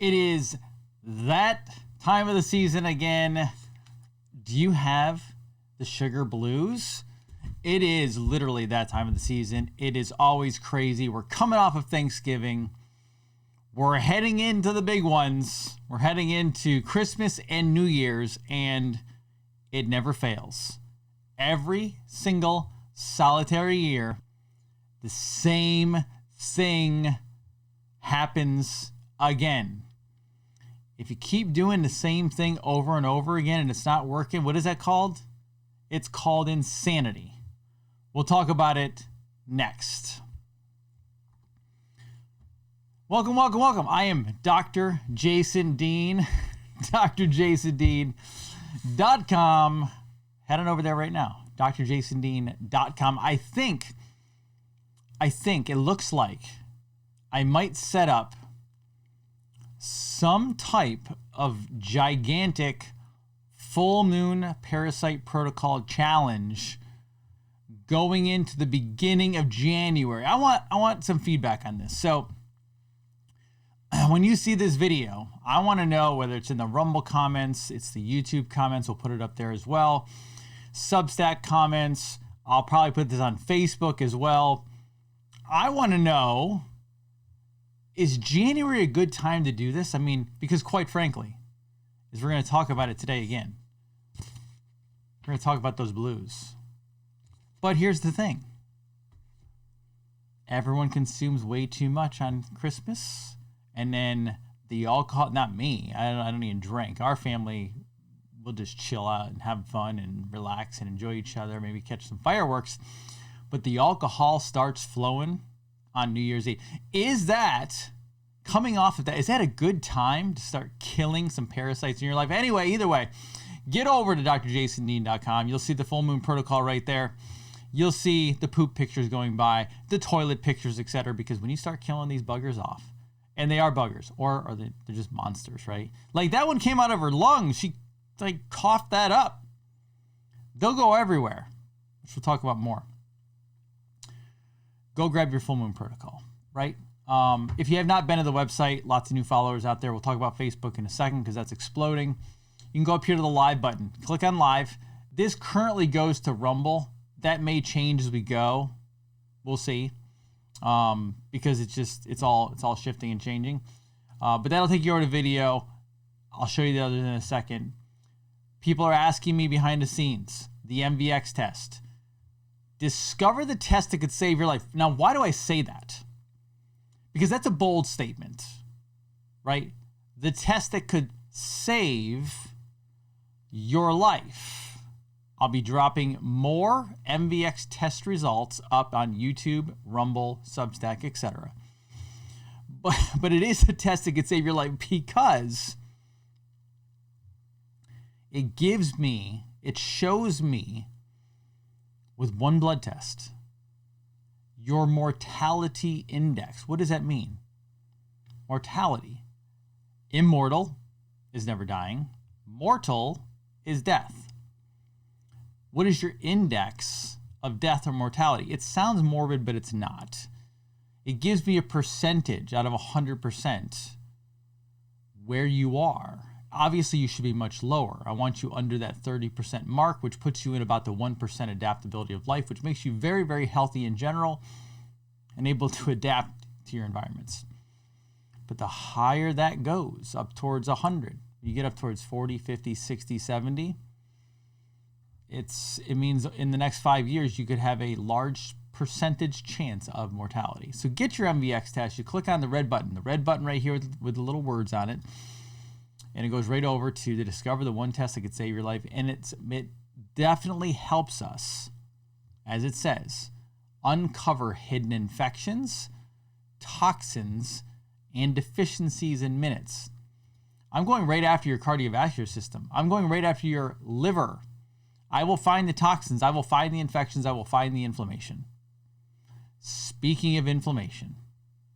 It is that time of the season again. Do you have the sugar blues? It is literally that time of the season. It is always crazy. We're coming off of Thanksgiving. We're heading into the big ones. We're heading into Christmas and New Year's, and it never fails. Every single solitary year, the same thing happens again. If you keep doing the same thing over and over again and it's not working, what is that called? It's called insanity. We'll talk about it next. Welcome. I am Dr. Jason Dean, drjasondean.com. Head on over there right now, drjasondean.com. I think it looks like I might set up some type of gigantic full moon parasite protocol challenge going into the beginning of January. I want some feedback on this. So when you see this video, I want to know whether it's in the Rumble comments, it's the YouTube comments, we'll put it up there as well, Substack comments, I'll probably put this on Facebook as well. I want to know, is January a good time to do this? I mean, because quite frankly, as we're going to talk about it today again, we're going to talk about those blues. But here's the thing. Everyone consumes way too much on Christmas. And then the alcohol, not me, I don't even drink. Our family will just chill out and have fun and relax and enjoy each other, maybe catch some fireworks. But the alcohol starts flowing on New Year's Eve. Is that, coming off of that, is that a good time to start killing some parasites in your life? Anyway, either way, get over to drjasondean.com. You'll see the full moon protocol right there. You'll see the poop pictures going by, the toilet pictures, etc. Because when you start killing these buggers off, and they are buggers, or they're just monsters, right? Like that one came out of her lungs. She coughed that up. They'll go everywhere, which we'll talk about more. Go grab your full moon protocol, right? If you have not been to the website, lots of new followers out there. We'll talk about Facebook in a second because that's exploding. You can go up here to the live button, click on live. This currently goes to Rumble. That may change as we go. We'll see. Because it's all shifting and changing. But that'll take you over to video. I'll show you the others in a second. People are asking me behind the scenes, the MVX test. Discover the test that could save your life. Now, why do I say that? Because that's a bold statement, right? The test that could save your life. I'll be dropping more MVX test results up on YouTube, Rumble, Substack, etc. But it is a test that could save your life because it shows me with one blood test your mortality index. What does that mean? Mortality. Immortal is never dying. Mortal is death. What is your index of death or mortality? It sounds morbid, but it's not. It gives me a percentage out of 100% where you are. Obviously, you should be much lower. I want you under that 30% mark, which puts you in about the 1% adaptability of life, which makes you very, very healthy in general and able to adapt to your environments. But the higher that goes, up towards 100, you get up towards 40, 50, 60, 70, it means in the next 5 years, you could have a large percentage chance of mortality. So get your MVX test. You click on the red button right here with the little words on it. And it goes right over to the Discover the One Test that could save your life. And it definitely helps us, as it says, uncover hidden infections, toxins, and deficiencies in minutes. I'm going right after your cardiovascular system. I'm going right after your liver. I will find the toxins. I will find the infections. I will find the inflammation. Speaking of inflammation,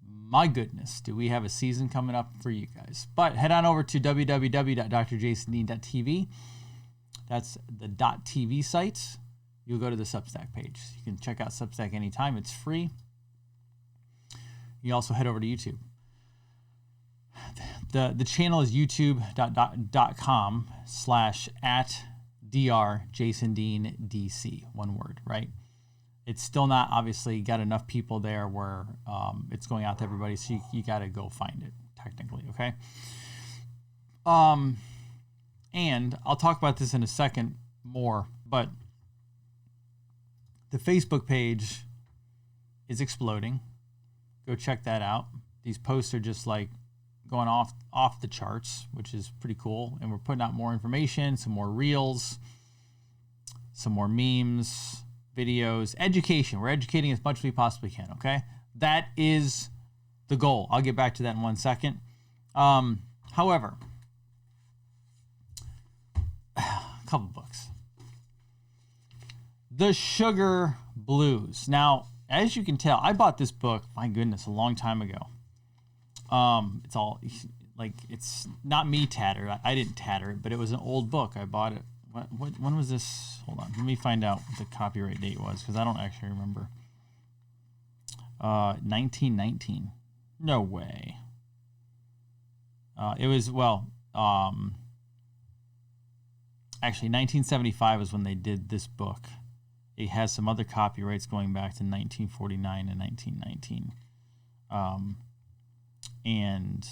my goodness, do we have a season coming up for you guys. But head on over to www.drjasondean.tv. That's the .tv site. You'll go to the Substack page. You can check out Substack anytime. It's free. You also head over to YouTube. The channel is youtube.com/@drjasondeandc, one word, right? It's still not obviously got enough people there where it's going out to everybody, so you got to go find it technically, okay? And I'll talk about this in a second more, but the Facebook page is exploding. Go check that out. These posts are just like going off the charts, which is pretty cool. And we're putting out more information, some more reels, some more memes, videos, education. We're educating as much as we possibly can, okay? That is the goal. I'll get back to that in 1 second. However, a couple books. The Sugar Blues. Now, as you can tell, I bought this book, my goodness, a long time ago. It's all like, it's not me tattered. I didn't tatter it, but it was an old book. I bought it. When was this? Hold on. Let me find out what the copyright date was, because I don't actually remember. 1919. No way. It was, well, actually 1975 is when they did this book. It has some other copyrights going back to 1949 and 1919. And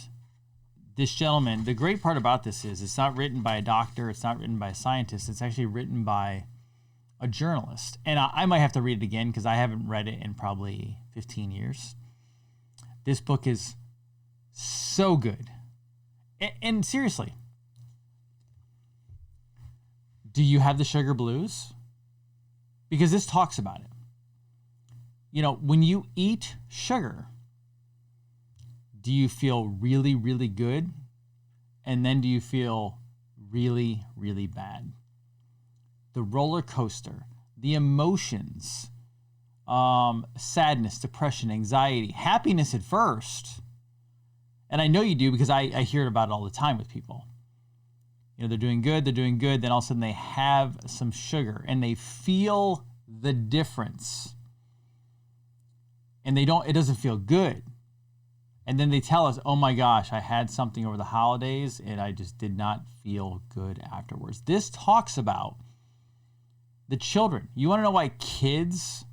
this gentleman, the great part about this is it's not written by a doctor, it's not written by a scientist, it's actually written by a journalist. And I might have to read it again because I haven't read it in probably 15 years. This book is so good. And seriously, do you have the sugar blues? Because this talks about it. You know, when you eat sugar, do you feel really, really good? And then do you feel really, really bad? The roller coaster, the emotions, sadness, depression, anxiety, happiness at first. And I know you do because I hear about it all the time with people. You know, they're doing good, then all of a sudden they have some sugar and they feel the difference. And it doesn't feel good. And then they tell us, oh my gosh, I had something over the holidays and I just did not feel good afterwards. This talks about the children. You want to know why kids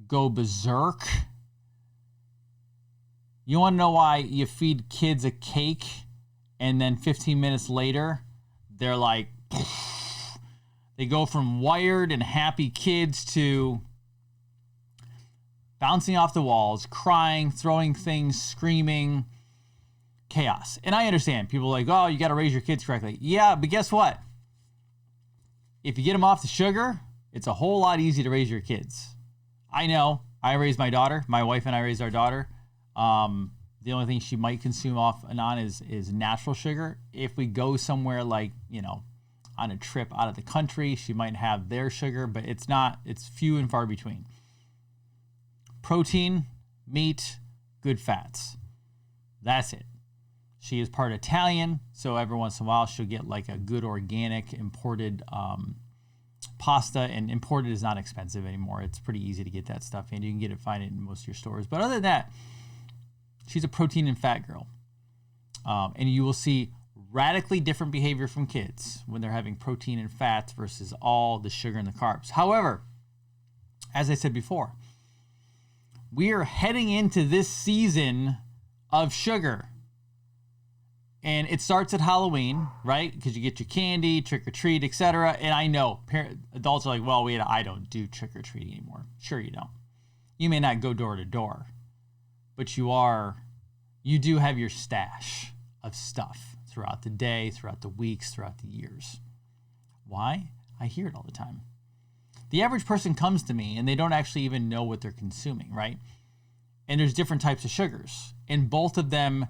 go berserk? You want to know why you feed kids a cake and then 15 minutes later, they're like, they go from wired and happy kids to bouncing off the walls, crying, throwing things, screaming, chaos. And I understand. People are like, oh, you got to raise your kids correctly. Yeah, but guess what? If you get them off the sugar, it's a whole lot easier to raise your kids. I know. I raised my daughter. My wife and I raised our daughter. The only thing she might consume off and on is natural sugar. If we go somewhere like, you know, on a trip out of the country, she might have their sugar, but it's few and far between. Protein, meat, good fats. That's it. She is part Italian, so every once in a while she'll get like a good organic imported pasta, and imported is not expensive anymore. It's pretty easy to get that stuff in. You can find it in most of your stores. But other than that, she's a protein and fat girl. And you will see radically different behavior from kids when they're having protein and fats versus all the sugar and the carbs. However, as I said before, we are heading into this season of sugar. And it starts at Halloween, right? Because you get your candy, trick or treat, etc. And I know adults are like, well, I don't do trick or treating anymore. Sure you don't. You may not go door to door, but you do have your stash of stuff throughout the day, throughout the weeks, throughout the years. Why? I hear it all the time. The average person comes to me and they don't actually even know what they're consuming, right? And there's different types of sugars, and both of them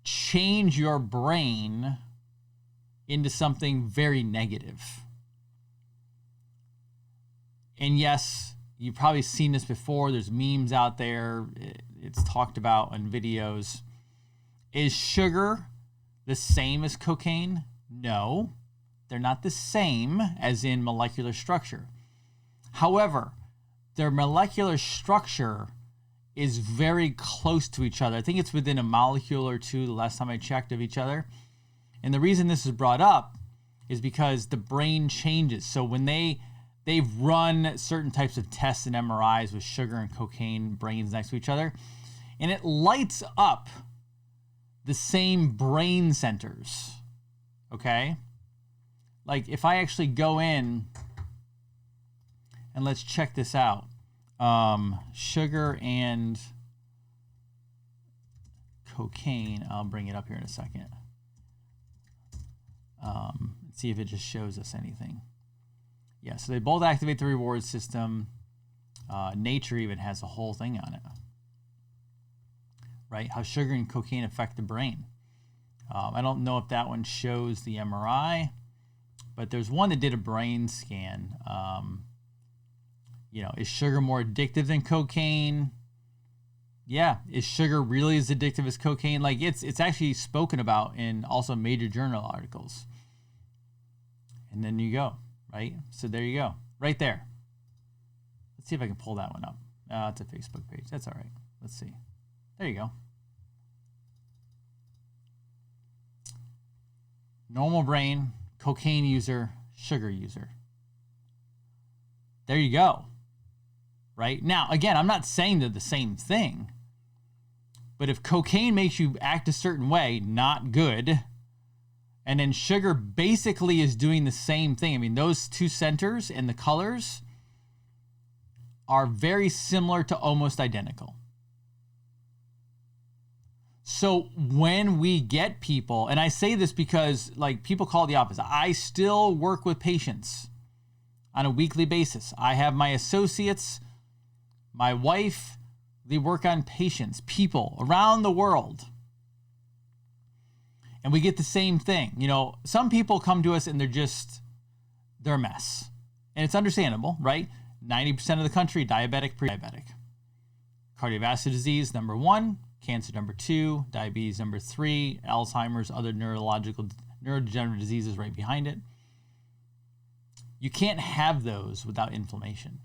change your brain into something very negative. And yes, you've probably seen this before. There's memes out there. It's talked about on videos. Is sugar the same as cocaine? No, they're not the same as in molecular structure. However, their molecular structure is very close to each other. I think it's within a molecule or two the last time I checked of each other. And the reason this is brought up is because the brain changes. So when they've run certain types of tests and MRIs with sugar and cocaine brains next to each other, and it lights up the same brain centers, okay? Like if I actually go in and let's check this out. Sugar and cocaine, I'll bring it up here in a second. See if it just shows us anything. Yeah, so they both activate the reward system. Nature even has a whole thing on it. Right? How sugar and cocaine affect the brain. I don't know if that one shows the MRI, but there's one that did a brain scan. Is sugar more addictive than cocaine? Yeah. Is sugar really as addictive as cocaine? Like it's actually spoken about in also major journal articles. And then you go, right? So there you go. Right there. Let's see if I can pull that one up. It's a Facebook page. That's all right. Let's see. There you go. Normal brain, cocaine user, sugar user. There you go. Right? Now, again, I'm not saying they're the same thing, but if cocaine makes you act a certain way, not good, and then sugar basically is doing the same thing. I mean, those two centers and the colors are very similar to almost identical. So when we get people, and I say this because like people call it the opposite. I still work with patients on a weekly basis. I have my associates, my wife, they work on patients, people around the world. And we get the same thing. Some people come to us and they're a mess. And it's understandable, right? 90% of the country, diabetic, pre-diabetic. Cardiovascular disease, number 1. Cancer, number 2. Diabetes, number 3. Alzheimer's, other neurodegenerative diseases right behind it. You can't have those without inflammation.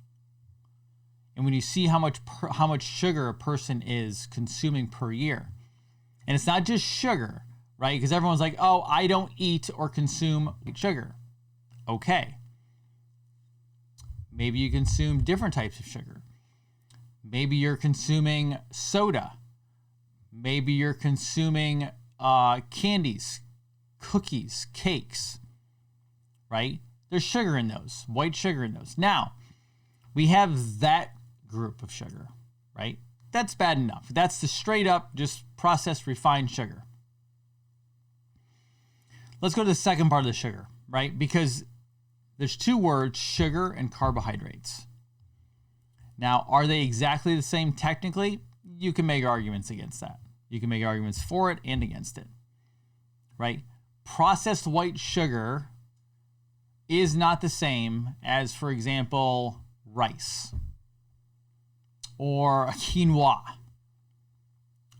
And when you see how much sugar a person is consuming per year, and it's not just sugar, right? Because everyone's like, oh, I don't eat or consume sugar. Okay. Maybe you consume different types of sugar. Maybe you're consuming soda. Maybe you're consuming candies, cookies, cakes, right? There's sugar in those, white sugar in those. Now, we have that group of sugar, right? That's bad enough. That's the straight up, just processed, refined sugar. Let's go to the second part of the sugar, right? Because there's two words, sugar and carbohydrates. Now, are they exactly the same technically? You can make arguments against that. You can make arguments for it and against it, right? Processed white sugar is not the same as, for example, rice or a quinoa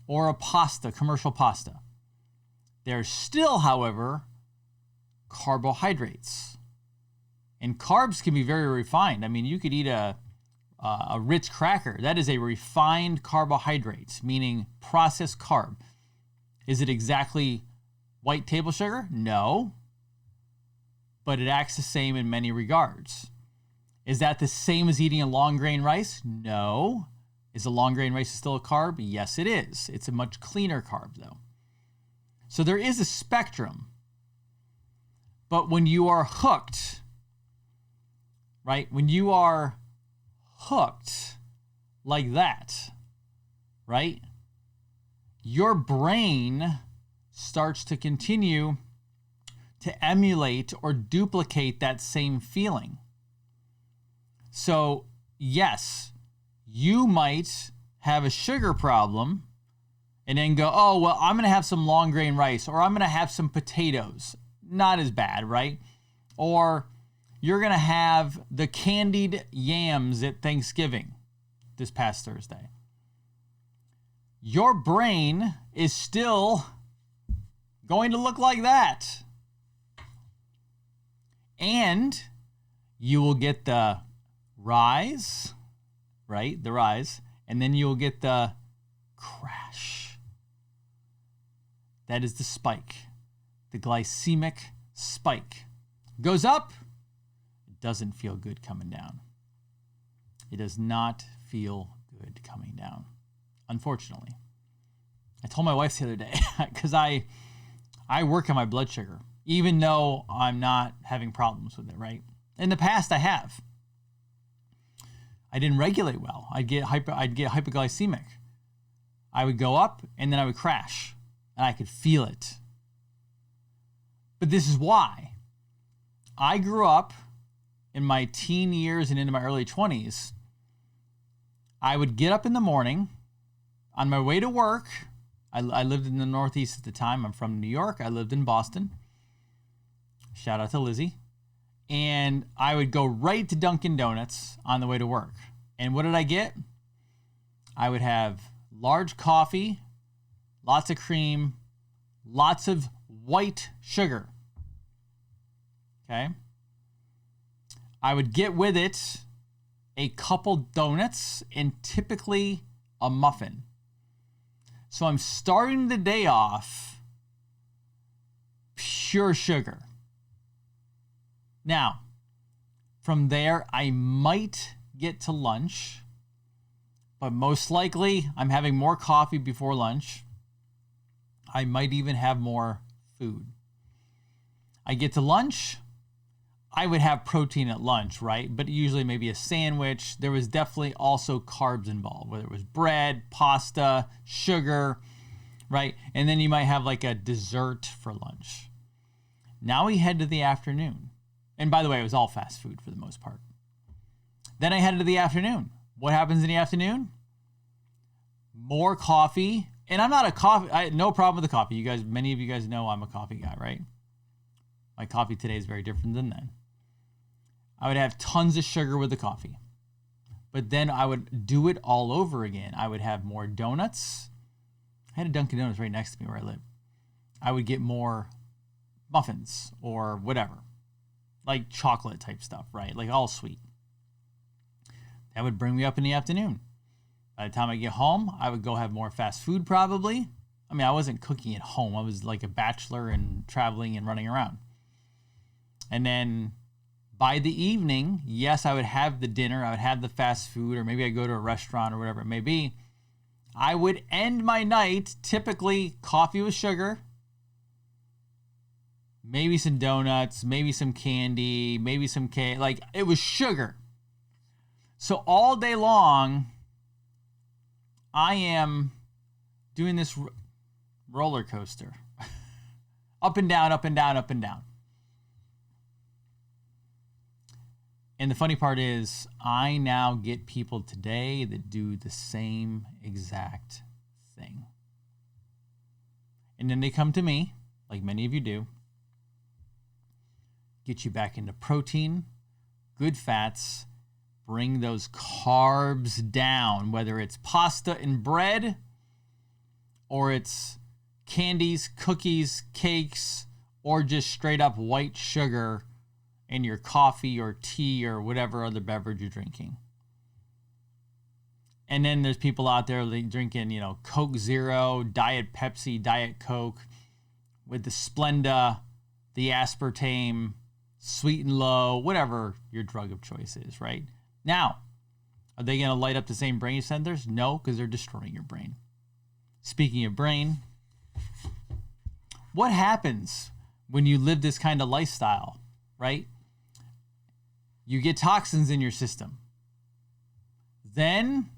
or a pasta, commercial pasta. There's still, however, carbohydrates. And carbs can be very refined. I mean, you could eat a Ritz cracker. That is a refined carbohydrate, meaning processed carb. Is it exactly white table sugar? No. But it acts the same in many regards. Is that the same as eating a long grain rice? No. Is a long grain rice still a carb? Yes, it is. It's a much cleaner carb, though. So there is a spectrum. But when you are hooked, right? When you are hooked like that, right? Your brain starts to continue to emulate or duplicate that same feeling. So, yes, you might have a sugar problem and then go, oh, well, I'm going to have some long grain rice, or I'm going to have some potatoes. Not as bad, right? Or you're going to have the candied yams at Thanksgiving this past Thursday. Your brain is still going to look like that. And you will get the rise, right? The rise And then you'll get the crash. That is the spike. The glycemic spike. Goes up. It doesn't feel good coming down. It does not feel good coming down, unfortunately. I told my wife the other day, because I work on my blood sugar, even though I'm not having problems with it, right? In the past, I have. I didn't regulate well. I'd get hypoglycemic. I would go up and then I would crash, and I could feel it. But this is why. I grew up in my teen years and into my early 20s. I would get up in the morning on my way to work. I lived in the Northeast at the time. I'm from New York. I lived in Boston. Shout out to Lizzie. And I would go right to Dunkin' Donuts on the way to work. And what did I get? I would have large coffee, lots of cream, lots of white sugar. Okay? I would get with it a couple donuts and typically a muffin. So I'm starting the day off pure sugar. Now, from there, I might get to lunch, but most likely I'm having more coffee before lunch. I might even have more food. I get to lunch. I would have protein at lunch, right? But usually maybe a sandwich. There was definitely also carbs involved, whether it was bread, pasta, sugar, right? And then you might have like a dessert for lunch. Now we head to the afternoon. And by the way, it was all fast food for the most part. Then I headed to the afternoon. What happens in the afternoon? More coffee. And I'm not a coffee, I had no problem with the coffee. You guys, many of you guys know I'm a coffee guy, right? My coffee today is very different than then. I would have tons of sugar with the coffee. But then I would do it all over again. I would have more donuts. I had a Dunkin' Donuts right next to me where I live. I would get more muffins or whatever. Like chocolate type stuff, right? Like all sweet. That would bring me up in the afternoon. By the time I get home, I would go have more fast food probably. I mean, I wasn't cooking at home. I was like a bachelor and traveling and running around. And then by the evening, yes, I would have the dinner. I would have the fast food, or maybe I'd go to a restaurant or whatever it may be. I would end my night, typically coffee with sugar, maybe some donuts, maybe some candy, maybe some cake. Like, it was sugar. So all day long, I am doing this roller coaster. Up and down, up and down, up and down. And the funny part is, I now get people today that do the same exact thing. And then they come to me, like many of you do, get you back into protein, good fats, bring those carbs down, whether it's pasta and bread, or it's candies, cookies, cakes, or just straight up white sugar in your coffee or tea or whatever other beverage you're drinking. And then there's people out there drinking, Coke Zero, Diet Pepsi, Diet Coke with the Splenda, the aspartame, sweet and low, whatever your drug of choice is, right? Now, are they going to light up the same brain centers? No, because they're destroying your brain. Speaking of brain, what happens when you live this kind of lifestyle, right? You get toxins in your system. Then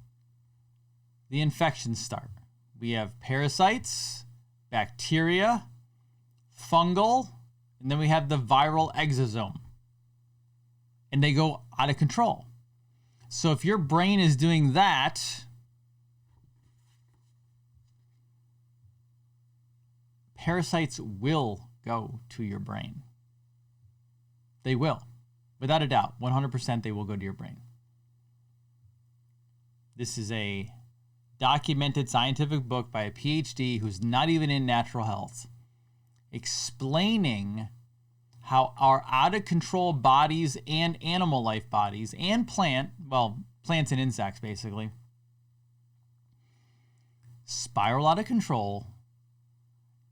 the infections start. We have parasites, bacteria, fungal, and then we have the viral exosome. And they go out of control. So if your brain is doing that, parasites will go to your brain. They will. Without a doubt, 100% they will go to your brain. This is a documented scientific book by a PhD who's not even in natural health, explaining how our out-of-control bodies and animal life bodies and plants and insects basically, spiral out of control.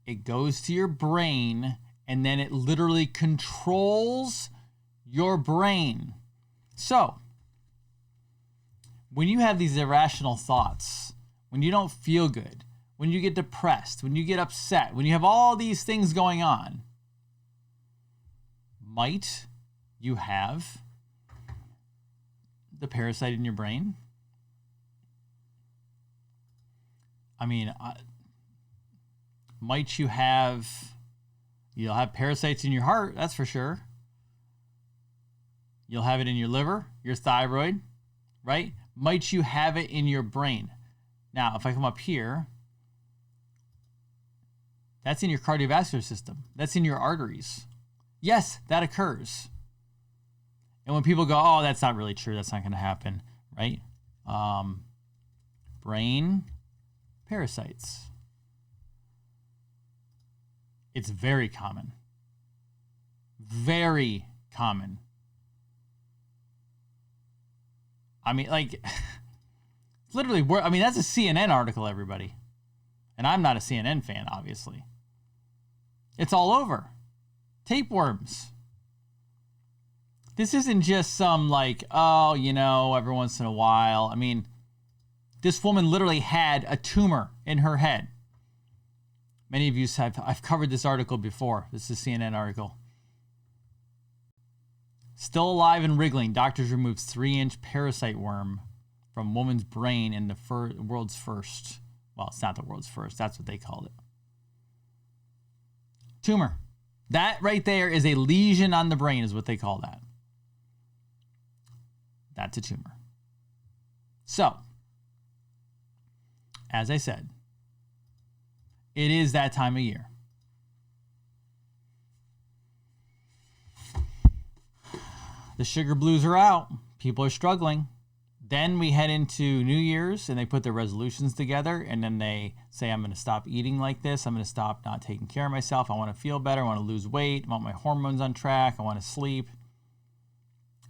It goes to your brain, and then it literally controls your brain. So, when you have these irrational thoughts, when you don't feel good, when you get depressed, when you get upset, when you have all these things going on, might you have the parasite in your brain? I mean, might you'll have parasites in your heart, that's for sure. You'll have it in your liver, your thyroid, right? Might you have it in your brain? Now, if I come up here, that's in your cardiovascular system. That's in your arteries. Yes, that occurs. And when people go, oh, that's not really true, that's not going to happen, right? Brain parasites. It's very common. Very common. I mean, like, literally, I mean, that's a CNN article, everybody. And I'm not a CNN fan, obviously. It's all over. Tapeworms. This isn't just some, like, oh, you know, every once in a while. I mean, this woman literally had a tumor in her head. Many of you have, I've covered this article before. This is a CNN article. Still alive and wriggling, doctors removes 3-inch parasite worm from woman's brain in the world's first. Well, it's not the world's first. That's what they called it. Tumor. That right there is a lesion on the brain is what they call that. That's a tumor. So, as I said, it is that time of year. The sugar blues are out. People are struggling. Then we head into New Year's and they put their resolutions together and then they say, I'm going to stop eating like this. I'm going to stop not taking care of myself. I want to feel better. I want to lose weight. I want my hormones on track. I want to sleep.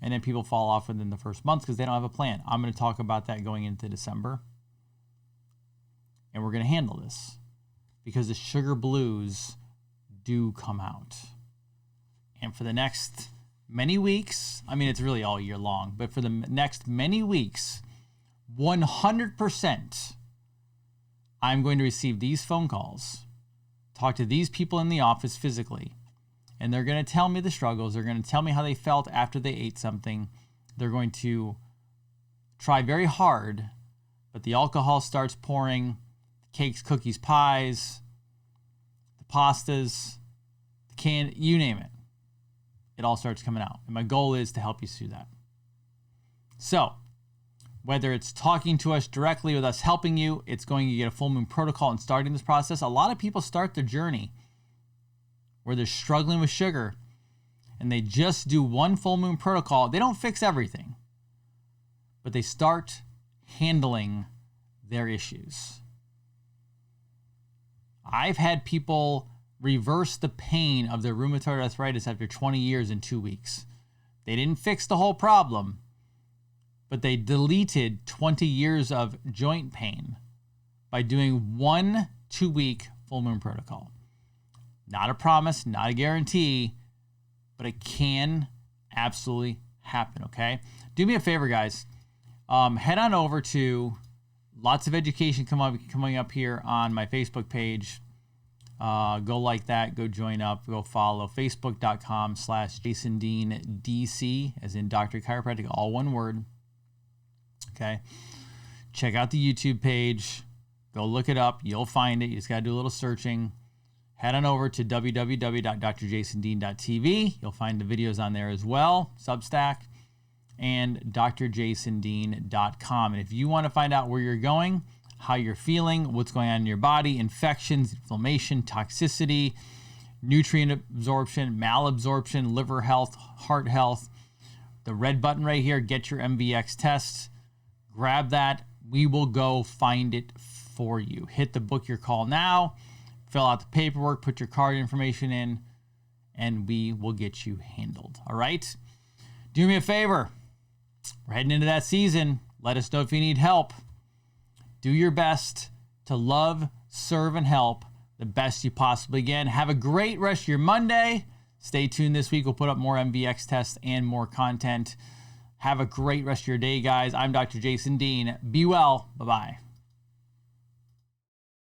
And then people fall off within the first month because they don't have a plan. I'm going to talk about that going into December. And we're going to handle this because the sugar blues do come out. And for the next many weeks, I mean, it's really all year long, but for the next many weeks, 100%, I'm going to receive these phone calls, talk to these people in the office physically, and they're going to tell me the struggles. They're going to tell me how they felt after they ate something. They're going to try very hard, but the alcohol starts pouring, the cakes, cookies, pies, the pastas, the you name it. It all starts coming out. And my goal is to help you through that. So, whether it's talking to us directly with us helping you, it's going to get a full moon protocol and starting this process. A lot of people start their journey where they're struggling with sugar and they just do one full moon protocol. They don't fix everything, but they start handling their issues. I've had people reverse the pain of their rheumatoid arthritis after 20 years in 2 weeks. They didn't fix the whole problem, but they deleted 20 years of joint pain by doing 1 2-week full moon protocol. Not a promise, not a guarantee, but it can absolutely happen, okay? Do me a favor, guys. Head on over to lots of education coming up here on my Facebook page. Go like that, go join up, go follow facebook.com/JasonDeanDC, as in Dr. Chiropractic, all one word. Okay. Check out the YouTube page. Go look it up. You'll find it. You just got to do a little searching. Head on over to www.drjasondean.tv. You'll find the videos on there as well, Substack, and drjasondean.com. And if you want to find out where you're going, how you're feeling, what's going on in your body, infections, inflammation, toxicity, nutrient absorption, malabsorption, liver health, heart health, the red button right here, get your MVX test. Grab that. We will go find it for you. Hit the book your call now, fill out the paperwork, put your card information in, and we will get you handled. All right? Do me a favor. We're heading into that season. Let us know if you need help. Do your best. to love, serve, and help the best you possibly can. Have a great rest of your Monday. Stay tuned this week. We'll put up more MVX tests and more content. Have a great rest of your day, guys. I'm Dr. Jason Dean. Be well. Bye-bye.